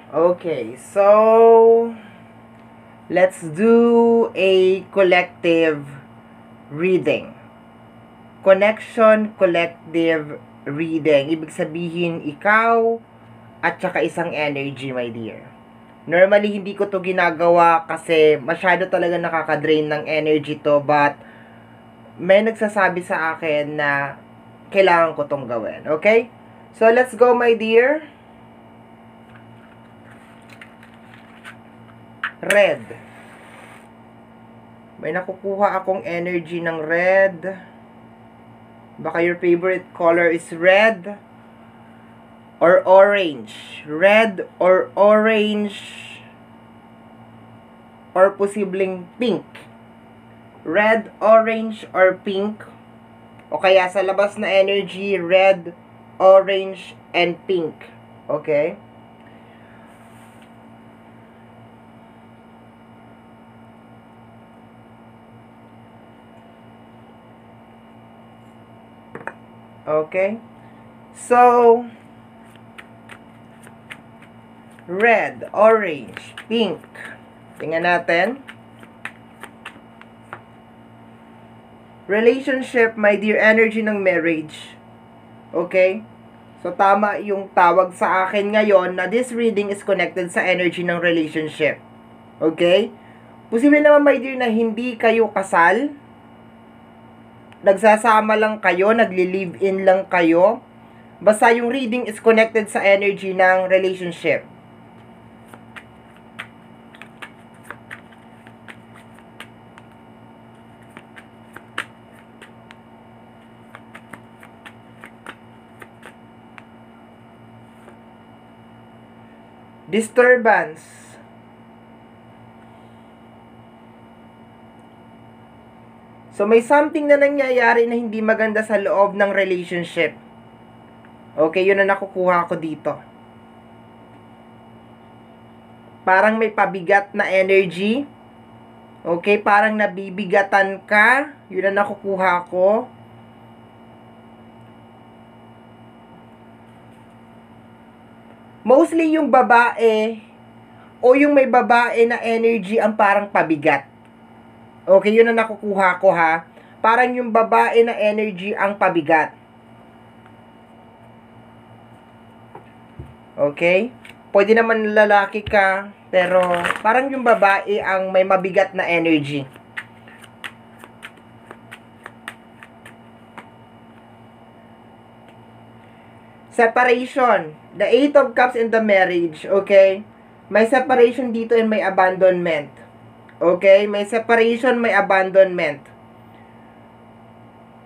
Okay, so let's do a collective reading. Connection collective reading. Ibig sabihin, ikaw at saka isang energy, my dear. Normally, hindi ko to ginagawa kasi masyado talaga nakaka-drain ng energy to, but may nagsasabi sa akin na kailangan ko tong gawin. Okay? So, let's go, my dear. Red. May nakukuha akong energy ng red. Baka your favorite color is red or orange. Red or orange or posibleng pink. Red, orange, or pink. O kaya sa labas na energy, red, orange, and pink. Okay? Okay? So, red, orange, pink. Tingnan natin. Relationship, my dear, energy ng marriage. Okay? So, tama yung tawag sa akin ngayon na this reading is connected sa energy ng relationship. Okay? Posible naman, my dear, na hindi kayo kasal. Nagsasama lang kayo, nagli-live-in lang kayo. Basta yung reading is connected sa energy ng relationship. Disturbance. So, may something na nangyayari na hindi maganda sa loob ng relationship. Okay, yun na nakukuha ko dito. Parang may pabigat na energy. Okay, parang nabibigatan ka. Yun na nakukuha ko. Mostly yung babae o yung may babae na energy ang parang pabigat. Okay, yun na nakukuha ko ha. Parang yung babae na energy ang pabigat. Okay? Pwede naman lalaki ka, pero parang yung babae ang may mabigat na energy. Separation. The Eight of Cups in the marriage. Okay? May separation dito and may abandonment. Okay? May separation, may abandonment.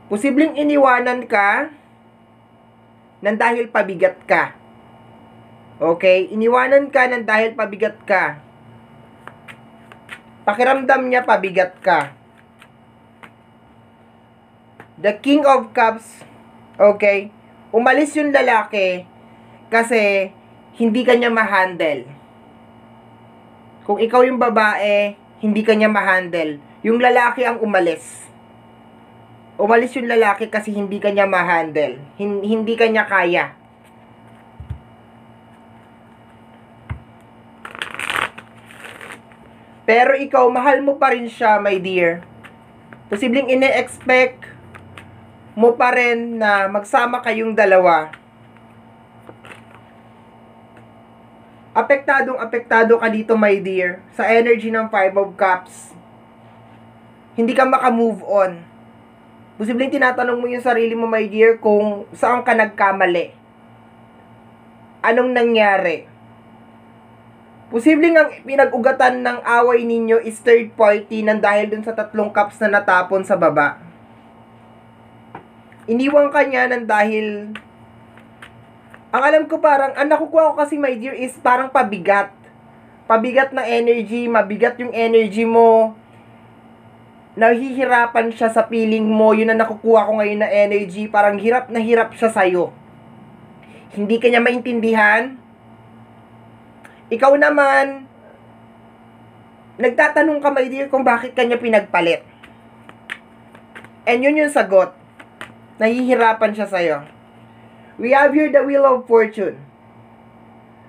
Posibleng iniwanan ka nang dahil pabigat ka. Okay? Iniwanan ka nang dahil pabigat ka. Pakiramdam niya pabigat ka. The King of Cups. Okay? Umalis yung lalaki kasi hindi kanya ma-handle. Kung ikaw yung babae, hindi kanya ma-handle. Yung lalaki ang umalis. Umalis yung lalaki kasi hindi kanya ma-handle. Hindi kanya kaya. Pero ikaw, mahal mo pa rin siya, my dear. Posibleng ine-expect mo pa rin na magsama kayong dalawa. Apektado ka dito, my dear, sa energy ng Five of Cups. Hindi ka maka-move on. Posibleng tinatanong mo yung sarili mo, my dear, kung saan ka nagkamali. Anong nangyari? Posibleng ang pinag-ugatan ng away ninyo is third party nang dahil dun sa 3 cups na natapon sa baba. Iniwan ka niya nang dahil... Ang alam ko parang, ang nakukuha ko kasi, my dear, is parang pabigat. Pabigat na energy, mabigat yung energy mo. Nahihirapan siya sa feeling mo, yun ang nakukuha ko ngayon na energy. Parang hirap na hirap siya sa'yo. Hindi ka niya maintindihan. Ikaw naman, nagtatanong ka, my dear, kung bakit kanya pinagpalit. And yun yung sagot. Nahihirapan siya sa'yo. We have here the Wheel of Fortune.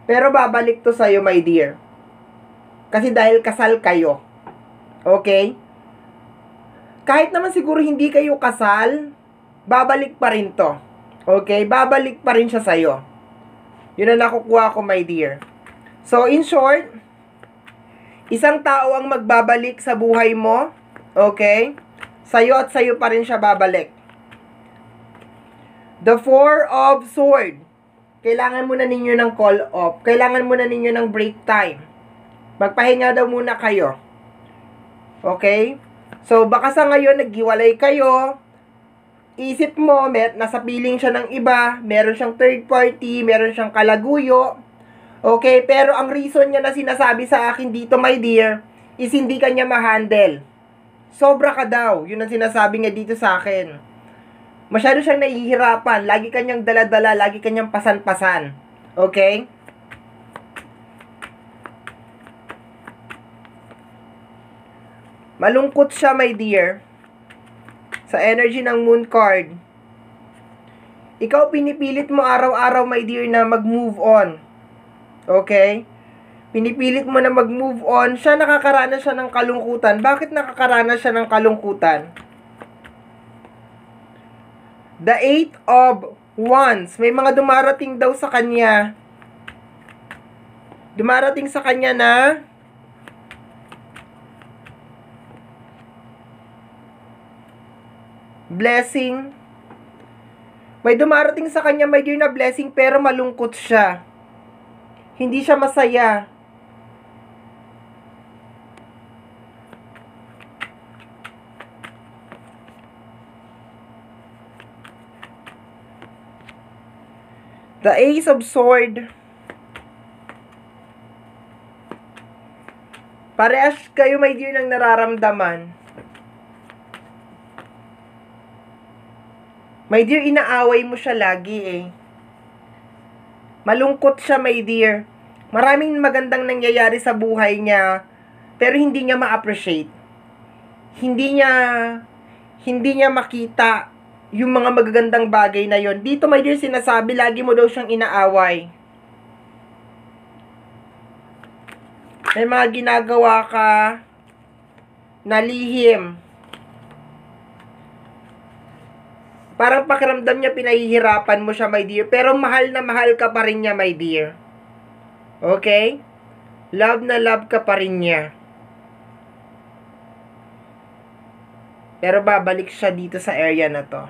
Pero babalik to sa'yo, my dear. Kasi dahil kasal kayo. Okay? Kahit naman siguro hindi kayo kasal, babalik pa rin to. Okay? Babalik pa rin siya sa'yo. Yun ang nakukuha ko, my dear. So, in short, isang tao ang magbabalik sa buhay mo. Okay? Sa'yo at sa'yo pa rin siya babalik. The Four of Swords. Kailangan muna ninyo ng call off. Kailangan muna ninyo ng break time. Magpahinga daw muna kayo. Okay? So, baka sa ngayon, naghiwalay kayo. Isip mo, nasa piling siya ng iba. Meron siyang third party. Meron siyang kalaguyo. Okay? Pero ang reason niya na sinasabi sa akin dito, my dear, is hindi kanya ma-handle. Sobra ka daw. Yun ang sinasabi niya dito sa akin. Masyado siyang nahihirapan. Lagi kanyang dala-dala. Lagi kanyang pasan-pasan. Okay? Malungkot siya, my dear. Sa energy ng moon card. Ikaw pinipilit mo araw-araw, my dear, na mag-move on. Okay? Pinipilit mo na mag-move on. Siya nakakaranas siya ng kalungkutan. Bakit nakakaranas siya ng kalungkutan? The Eight of Wands. May mga dumarating daw sa kanya. Dumarating sa kanya na blessing. May dumarating sa kanya, may dear, na blessing, pero malungkot siya. Hindi siya masaya. The Ace of Swords. Parehas kayo, my dear, ng nararamdaman. My dear, inaaway mo siya lagi eh. Malungkot siya, my dear. Maraming magandang nangyayari sa buhay niya, pero hindi niya ma-appreciate. Hindi niya makita yung mga magagandang bagay na yon. Dito, my dear, sinasabi, lagi mo daw siyang inaaway. May mga ginagawa ka na lihim. Parang pakiramdam niya pinahihirapan mo siya, my dear. Pero mahal na mahal ka pa rin niya, my dear. Okay? Love na love ka pa rin niya. Pero babalik siya dito sa area na to.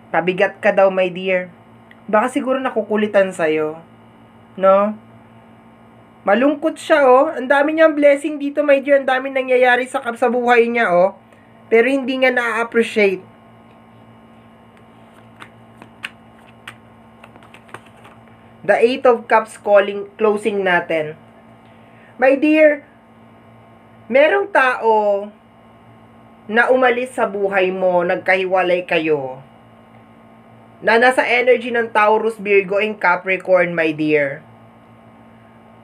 Pabigat ka daw, my dear. Baka siguro nakukulitan sa'yo. No? Malungkot siya, oh. Ang dami niyang blessing dito, my dear. Ang dami nangyayari sa buhay niya, oh. Pero hindi nga na-appreciate. The Eight of Cups closing natin. My dear, merong tao na umalis sa buhay mo, nagkahiwalay kayo, na nasa energy ng Taurus, Virgo, and Capricorn, my dear.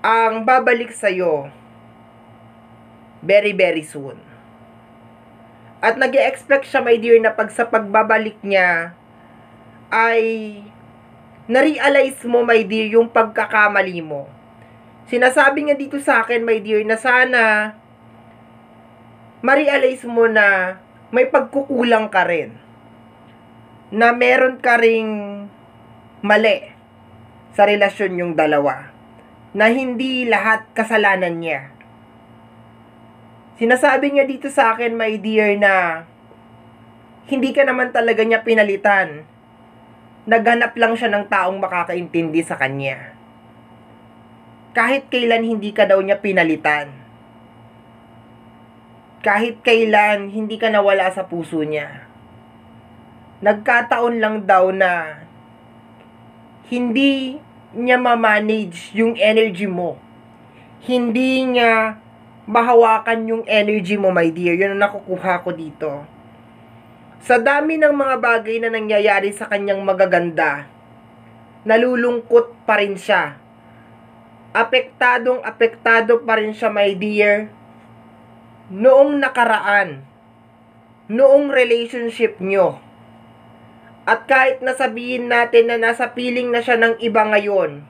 Ang babalik sa'yo very, very soon. At nag-e-expect siya, my dear, na sa pagbabalik niya ay na-realize mo, my dear, yung pagkakamali mo. Sinasabi niya dito sa akin, my dear, na sana ma-realize mo na may pagkukulang ka rin. Na meron ka ring mali sa relasyon yung dalawa. Na hindi lahat kasalanan niya. Sinasabi niya dito sa akin, my dear, na hindi ka naman talaga niya pinalitan. Naghanap lang siya ng taong makakaintindi sa kanya. Kahit kailan hindi ka daw niya pinalitan. Kahit kailan hindi ka nawala sa puso niya. Nagkataon lang daw na hindi niya ma-manage yung energy mo. Hindi niya mahawakan yung energy mo, my dear. Yun ang nakukuha ko dito. Sa dami ng mga bagay na nangyayari sa kanyang magaganda, nalulungkot pa rin siya. Apektado pa rin siya, my dear. Noong nakaraan, noong relationship nyo, At kahit nasabihin natin na nasa piling na siya ng iba ngayon,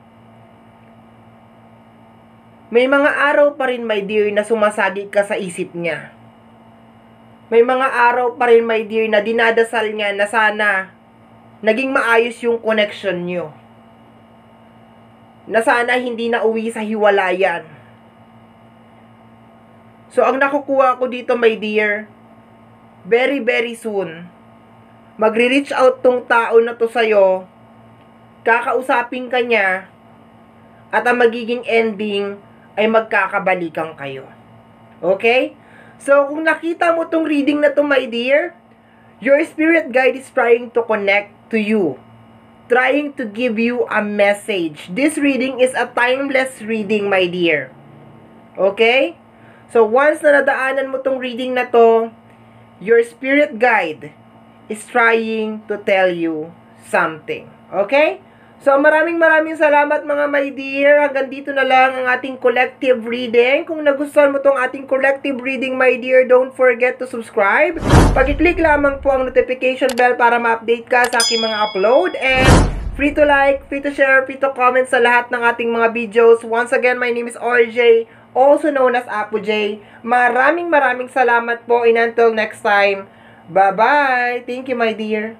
may mga araw pa rin, my dear, na sumasagig ka sa isip niya. May mga araw pa rin, my dear, na dinadasal niya na sana naging maayos yung connection niyo. Na sana hindi na uwi sa hiwalayan. So, ang nakukuha ko dito, my dear, very, very soon, magre-reach out tong tao na to sa'yo, kakausapin ka niya, at ang magiging ending ay magkakabalikan kayo. Okay? So, kung nakita mo tong reading na to, my dear, your spirit guide is trying to connect to you, trying to give you a message. This reading is a timeless reading, my dear. Okay? So, once na nadaanan mo tong reading na to, your spirit guide is trying to tell you something. Okay? So, maraming salamat mga my dear. Hanggang dito na lang ang ating collective reading. Kung nagustuhan mo tong ating collective reading, my dear, don't forget to subscribe. Pag-click lamang po ang notification bell para ma-update ka sa aking mga upload. And free to like, free to share, free to comment sa lahat ng ating mga videos. Once again, my name is RJ, also known as Apo J. Maraming salamat po, and until next time, bye-bye. Thank you, my dear.